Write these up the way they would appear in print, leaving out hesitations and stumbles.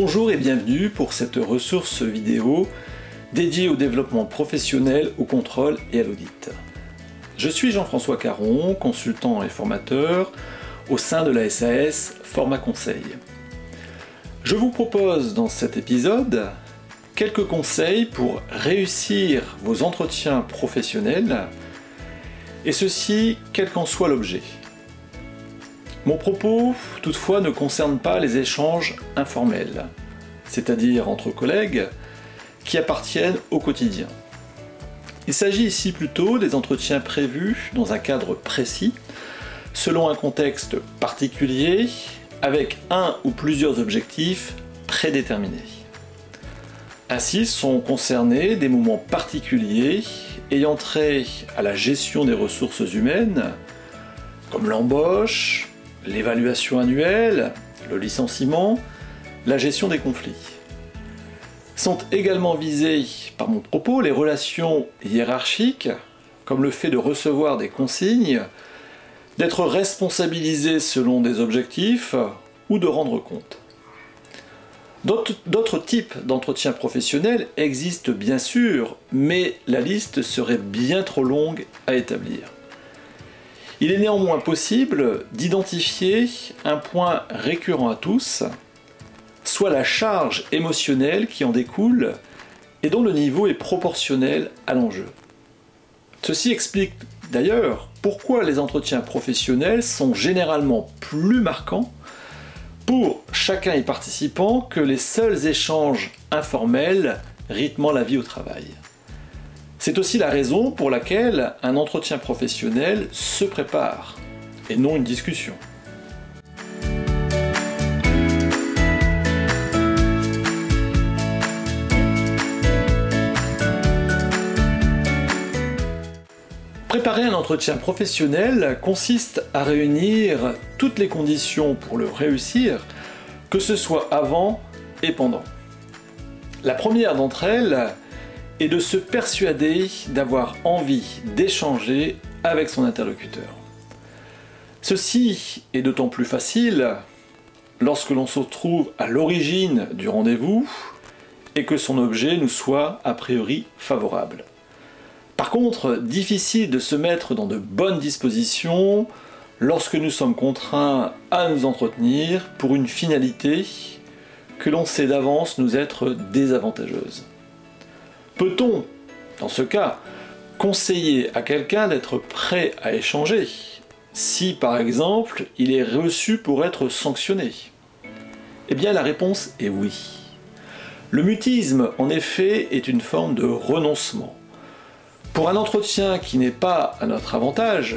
Bonjour et bienvenue pour cette ressource vidéo dédiée au développement professionnel, au contrôle et à l'audit. Je suis Jean-François Caron, consultant et formateur au sein de la SAS Format Conseil. Je vous propose dans cet épisode quelques conseils pour réussir vos entretiens professionnels, et ceci quel qu'en soit l'objet. Mon propos, toutefois, ne concerne pas les échanges informels, c'est-à-dire entre collègues qui appartiennent au quotidien. Il s'agit ici plutôt des entretiens prévus dans un cadre précis, selon un contexte particulier, avec un ou plusieurs objectifs prédéterminés. Ainsi sont concernés des moments particuliers ayant trait à la gestion des ressources humaines, comme l'embauche, l'évaluation annuelle, le licenciement, la gestion des conflits. Sont également visées par mon propos les relations hiérarchiques, comme le fait de recevoir des consignes, d'être responsabilisé selon des objectifs ou de rendre compte. D'autres types d'entretiens professionnels existent bien sûr, mais la liste serait bien trop longue à établir. Il est néanmoins possible d'identifier un point récurrent à tous, soit la charge émotionnelle qui en découle et dont le niveau est proportionnel à l'enjeu. Ceci explique d'ailleurs pourquoi les entretiens professionnels sont généralement plus marquants pour chacun y participant que les seuls échanges informels rythmant la vie au travail. C'est aussi la raison pour laquelle un entretien professionnel se prépare, et non une discussion. Préparer un entretien professionnel consiste à réunir toutes les conditions pour le réussir, que ce soit avant et pendant. La première d'entre elles est de se persuader d'avoir envie d'échanger avec son interlocuteur. Ceci est d'autant plus facile lorsque l'on se trouve à l'origine du rendez-vous et que son objet nous soit a priori favorable. Par contre, difficile de se mettre dans de bonnes dispositions lorsque nous sommes contraints à nous entretenir pour une finalité que l'on sait d'avance nous être désavantageuse. Peut-on, dans ce cas, conseiller à quelqu'un d'être prêt à échanger, si par exemple il est reçu pour être sanctionné? Eh bien la réponse est oui. Le mutisme, en effet, est une forme de renoncement. Pour un entretien qui n'est pas à notre avantage,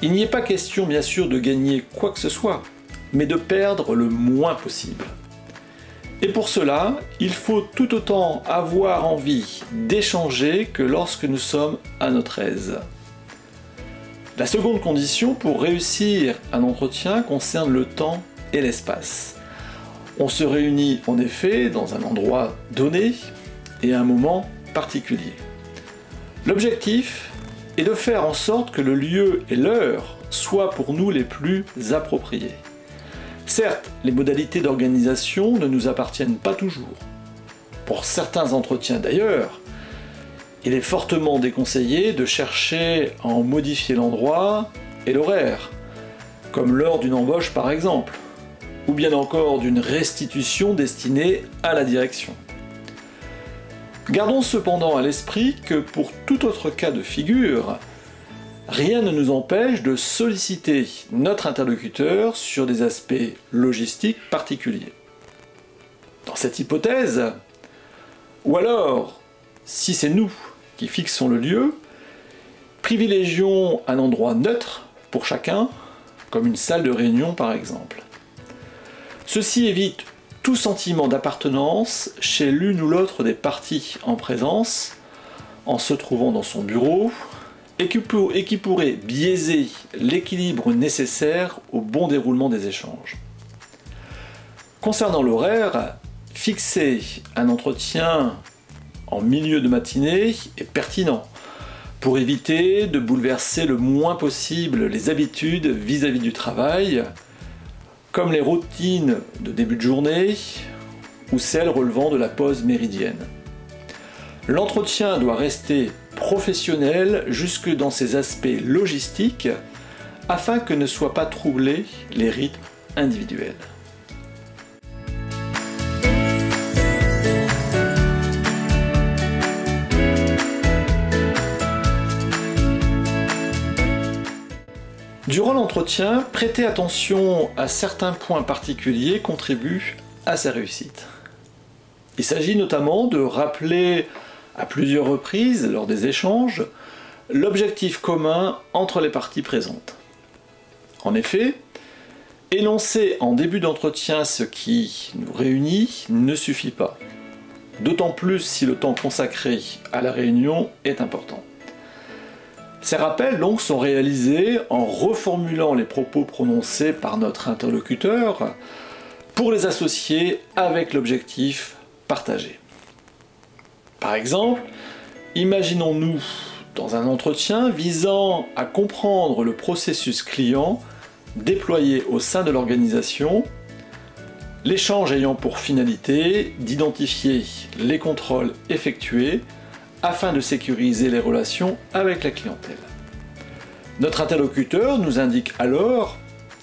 il n'y est pas question bien sûr de gagner quoi que ce soit, mais de perdre le moins possible. Et pour cela, il faut tout autant avoir envie d'échanger que lorsque nous sommes à notre aise. La seconde condition pour réussir un entretien concerne le temps et l'espace. On se réunit en effet dans un endroit donné et à un moment particulier. L'objectif est de faire en sorte que le lieu et l'heure soient pour nous les plus appropriés. Certes, les modalités d'organisation ne nous appartiennent pas toujours. Pour certains entretiens d'ailleurs, il est fortement déconseillé de chercher à en modifier l'endroit et l'horaire, comme lors d'une embauche par exemple, ou bien encore d'une restitution destinée à la direction. Gardons cependant à l'esprit que pour tout autre cas de figure, rien ne nous empêche de solliciter notre interlocuteur sur des aspects logistiques particuliers. Dans cette hypothèse, ou alors, si c'est nous qui fixons le lieu, privilégions un endroit neutre pour chacun, comme une salle de réunion par exemple. Ceci évite tout sentiment d'appartenance chez l'une ou l'autre des parties en présence, en se trouvant dans son bureau, et qui pourrait biaiser l'équilibre nécessaire au bon déroulement des échanges. Concernant l'horaire, fixer un entretien en milieu de matinée est pertinent pour éviter de bouleverser le moins possible les habitudes vis-à-vis du travail, comme les routines de début de journée ou celles relevant de la pause méridienne. L'entretien doit rester professionnel jusque dans ses aspects logistiques afin que ne soient pas troublés les rythmes individuels. Durant l'entretien, prêter attention à certains points particuliers contribue à sa réussite. Il s'agit notamment de rappeler à plusieurs reprises lors des échanges l'objectif commun entre les parties présentes. En effet, énoncer en début d'entretien ce qui nous réunit ne suffit pas, d'autant plus si le temps consacré à la réunion est important. Ces rappels donc sont réalisés en reformulant les propos prononcés par notre interlocuteur pour les associer avec l'objectif partagé. Par exemple, imaginons-nous dans un entretien visant à comprendre le processus client déployé au sein de l'organisation, l'échange ayant pour finalité d'identifier les contrôles effectués afin de sécuriser les relations avec la clientèle. Notre interlocuteur nous indique alors,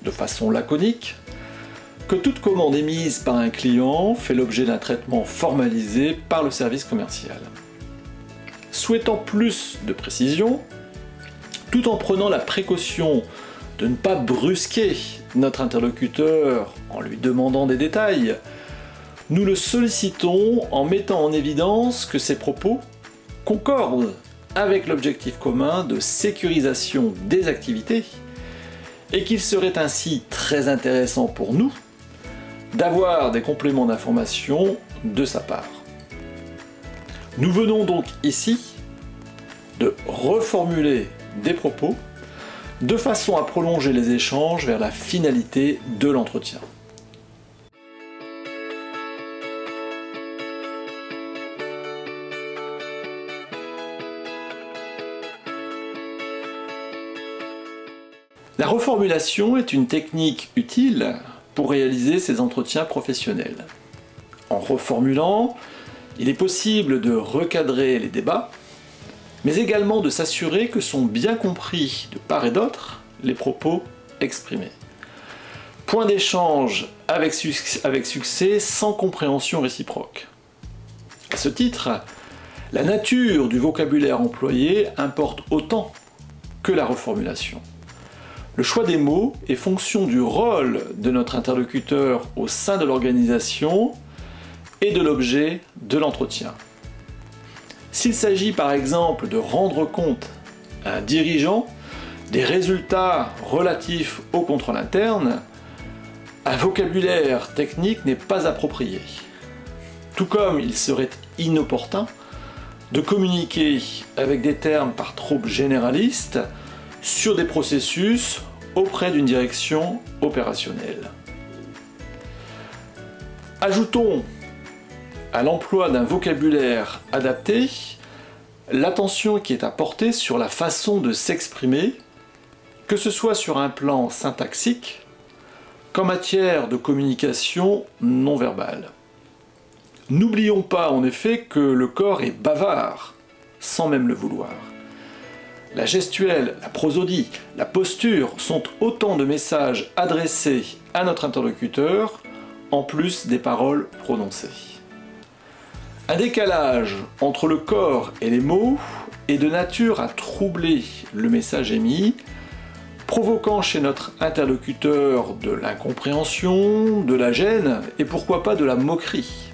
de façon laconique, que toute commande émise par un client fait l'objet d'un traitement formalisé par le service commercial. Souhaitant plus de précision, tout en prenant la précaution de ne pas brusquer notre interlocuteur en lui demandant des détails, nous le sollicitons en mettant en évidence que ses propos concordent avec l'objectif commun de sécurisation des activités et qu'il serait ainsi très intéressant pour nous d'avoir des compléments d'information de sa part. Nous venons donc ici de reformuler des propos de façon à prolonger les échanges vers la finalité de l'entretien. La reformulation est une technique utile pour réaliser ces entretiens professionnels. En reformulant, il est possible de recadrer les débats, mais également de s'assurer que sont bien compris de part et d'autre les propos exprimés. Point d'échange avec succès sans compréhension réciproque. À ce titre, la nature du vocabulaire employé importe autant que la reformulation. Le choix des mots est fonction du rôle de notre interlocuteur au sein de l'organisation et de l'objet de l'entretien. S'il s'agit par exemple de rendre compte à un dirigeant des résultats relatifs au contrôle interne, un vocabulaire technique n'est pas approprié. Tout comme il serait inopportun de communiquer avec des termes par trop généralistes sur des processus auprès d'une direction opérationnelle. Ajoutons à l'emploi d'un vocabulaire adapté l'attention qui est à porter sur la façon de s'exprimer, que ce soit sur un plan syntaxique qu'en matière de communication non verbale. N'oublions pas en effet que le corps est bavard, sans même le vouloir. La gestuelle, la prosodie, la posture sont autant de messages adressés à notre interlocuteur, en plus des paroles prononcées. Un décalage entre le corps et les mots est de nature à troubler le message émis, provoquant chez notre interlocuteur de l'incompréhension, de la gêne et pourquoi pas de la moquerie.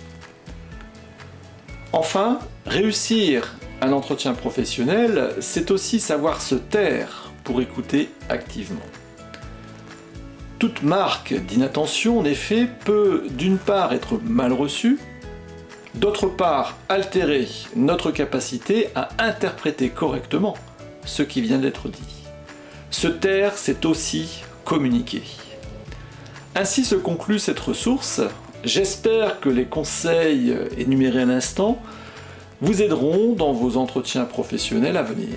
Enfin, réussir un entretien professionnel, c'est aussi savoir se taire pour écouter activement. Toute marque d'inattention, en effet, peut d'une part être mal reçue, d'autre part altérer notre capacité à interpréter correctement ce qui vient d'être dit. Se taire, c'est aussi communiquer. Ainsi se conclut cette ressource. J'espère que les conseils énumérés à l'instant vous aideront dans vos entretiens professionnels à venir.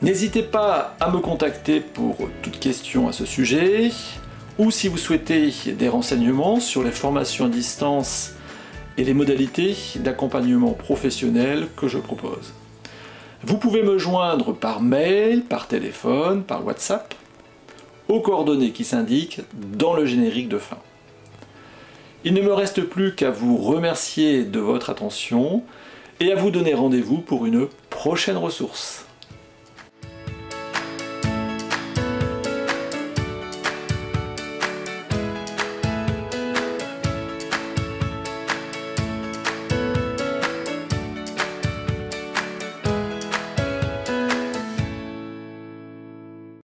N'hésitez pas à me contacter pour toute question à ce sujet, ou si vous souhaitez des renseignements sur les formations à distance et les modalités d'accompagnement professionnel que je propose. Vous pouvez me joindre par mail, par téléphone, par WhatsApp, aux coordonnées qui s'indiquent dans le générique de fin. Il ne me reste plus qu'à vous remercier de votre attention et à vous donner rendez-vous pour une prochaine ressource.